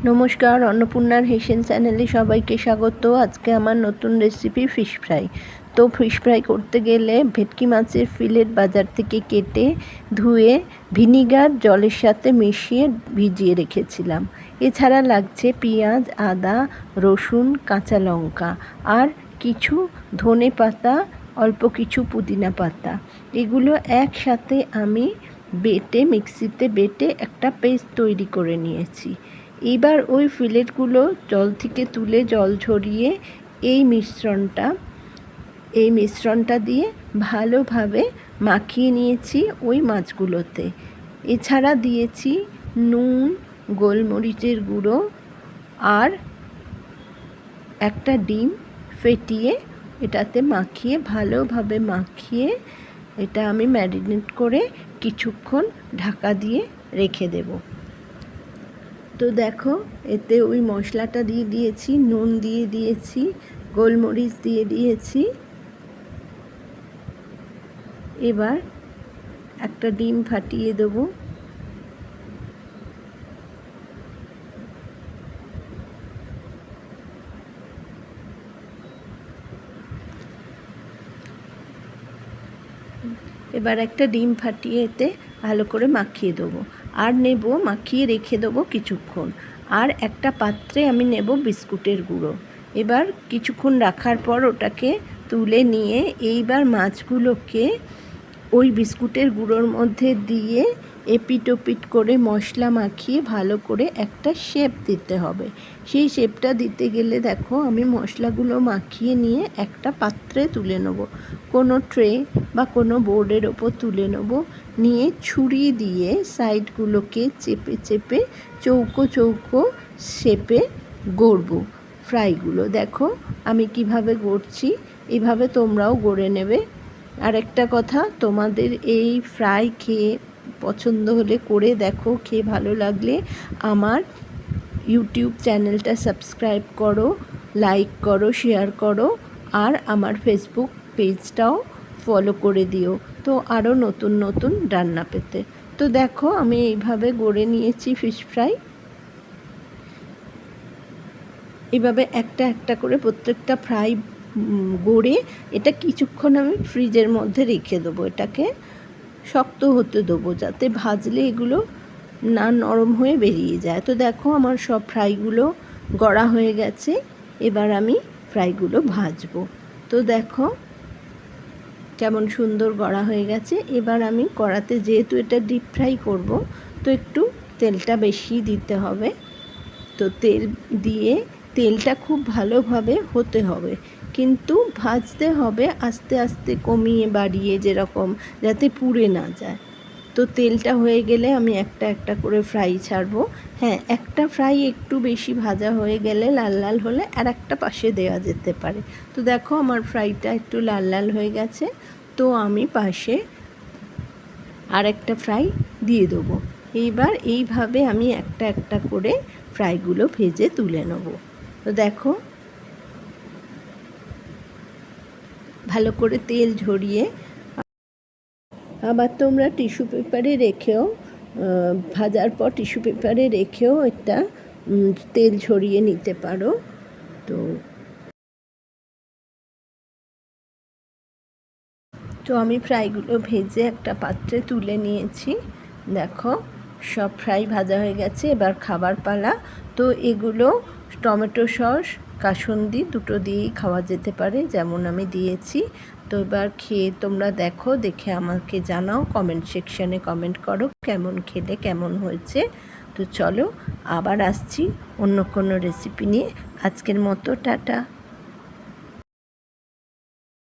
নমস্কার, অন্নপূর্ণার হেসেন চ্যানেলে সবাইকে স্বাগত। আজকে আমার নতুন রেসিপি ফিশ ফ্রাই। তো ফিশ ফ্রাই করতে গেলে ভেটকি মাছের ফিলেট বাজার থেকে কেটে ধুয়ে ভিনিগার জলের সাথে মিশিয়ে ভিজিয়ে রেখেছিলাম। এছাড়া লাগছে পেঁয়াজ, আদা, রসুন, কাঁচা লঙ্কা আর কিছু ধনে পাতা, অল্প কিছু পুদিনা পাতা। এগুলো একসাথে আমি মিক্সিতে বেটে একটা পেস্ট তৈরি করে নিয়েছি। এবার ওই ফিলেটগুলো জল থেকে তুলে জল ঝরিয়ে এই মিশ্রণটা দিয়ে ভালোভাবে মাখিয়ে নিয়েছি ওই মাছগুলোতে। এছাড়া দিয়েছি নুন, গোলমরিচের গুঁড়ো আর একটা ডিম ফেটিয়ে এটাতে ভালোভাবে মাখিয়ে এটা আমি ম্যারিনেট করে কিছুক্ষণ ঢাকা দিয়ে রেখে দেব। তো দেখো, এতে ওই মশলাটা দিয়ে দিয়েছি, নুন দিয়ে দিয়েছি, গোলমরিচ দিয়ে দিয়েছি। এবার একটা ডিম ফাটিয়ে দেবো। এবার একটা ডিম ফাটিয়ে এতে ভালো করে মাখিয়ে দেবো আর মাখিয়ে রেখে দেবো কিছুক্ষণ। আর একটা পাত্রে আমি নেব বিস্কুটের গুঁড়ো। এবার কিছুক্ষণ রাখার পর ওটাকে তুলে নিয়ে এইবার মাছগুলোকে ওই বিস্কুটের গুঁড়োর মধ্যে দিয়ে এপিট ওপিট করে মশলা মাখিয়ে ভালো করে একটা শেপ দিতে হবে। সেই শেপটা দিতে গেলে দেখো, আমি মশলাগুলো মাখিয়ে নিয়ে একটা পাত্রে তুলে নেব, কোনো ট্রে বা কোনো বোর্ডের ওপর তুলে নেব। নিয়ে ছুরি দিয়ে সাইডগুলোকে চেপে চেপে চৌকো চৌকো শেপে গড়ব ফ্রাইগুলো। দেখো আমি কিভাবে গড়ছি, এইভাবে তোমরাও গড়ে নেবে। আরেকটা কথা, তোমাদের এই ফ্রাই খেয়ে পছন্দ হলে করে দেখো, খেয়ে ভালো লাগলে আমার ইউটিউব চ্যানেলটা সাবস্ক্রাইব করো, লাইক করো, শেয়ার করো আর আমার ফেসবুক পেজটাও ফলো করে দিও, তো আরও নতুন নতুন রান্না পেতে। তো দেখো, আমি এইভাবে গড়ে নিয়েছি ফিশ ফ্রাই। এইভাবে একটা একটা করে প্রত্যেকটা ফ্রাই গড়ে এটা কিছুক্ষণ আমি ফ্রিজের মধ্যে রেখে দেবো। এটাকে শক্ত হতে দেবো যাতে ভাজলে এগুলো না নরম হয়ে বেরিয়ে যায়। তো দেখো, আমার সব ফ্রাইগুলো গড়া হয়ে গেছে। এবার আমি ফ্রাইগুলো ভাজবো। তো দেখো কেমন সুন্দর গড়া হয়ে গেছে। এবার আমি কড়াতে, যেহেতু এটা ডিপ ফ্রাই করব, তো একটু তেলটা বেশি দিতে হবে। তো তেল দিয়ে তেলটা খুব ভালোভাবে হতে হবে, কিন্তু ভাজতে হবে আস্তে আস্তে, কমিয়ে বাড়িয়ে, যেরকম, যাতে পুড়ে না যায়। তো তেলটা হয়ে গেলে আমি একটা একটা করে ফ্রাই ছাড়বো। হ্যাঁ, একটা ফ্রাই একটু বেশি ভাজা হয়ে গেলে, লাল লাল হলে আর একটা পাশে দেওয়া যেতে পারে। তো দেখো, আমার ফ্রাইটা একটু লাল লাল হয়ে গেছে। তো আমি পাশে আর একটা ফ্রাই দিয়ে দেবো। এইবার এইভাবে আমি একটা একটা করে ফ্রাইগুলো ভেজে তুলে নেব। তো দেখো, ভালো করে তেল ঝরিয়ে আবার তোমরা টিস্যু পেপারে রেখেও, ভাজার পর টিস্যু পেপারে রেখেও একটা তেল ঝরিয়ে নিতে পারো। তো আমি ফ্রাইগুলো ভেজে একটা পাত্রে তুলে নিয়েছি। দেখো, সব ফ্রাই ভাজা হয়ে গেছে। এবার খাবার পালা। তো এগুলো টমেটো সস, কাসুন্দি দুটো দিয়েই খাওয়া যেতে পারে, যেমন আমি দিয়েছি। তো এবার খেয়ে তোমরা দেখো, দেখে আমাকে জানাও, কমেন্ট সেকশানে কমেন্ট করো কেমন খেলে, কেমন হয়েছে। তো চলো, আবার আসছি অন্য কোনো রেসিপি নিয়ে। আজকের মতো টাটা।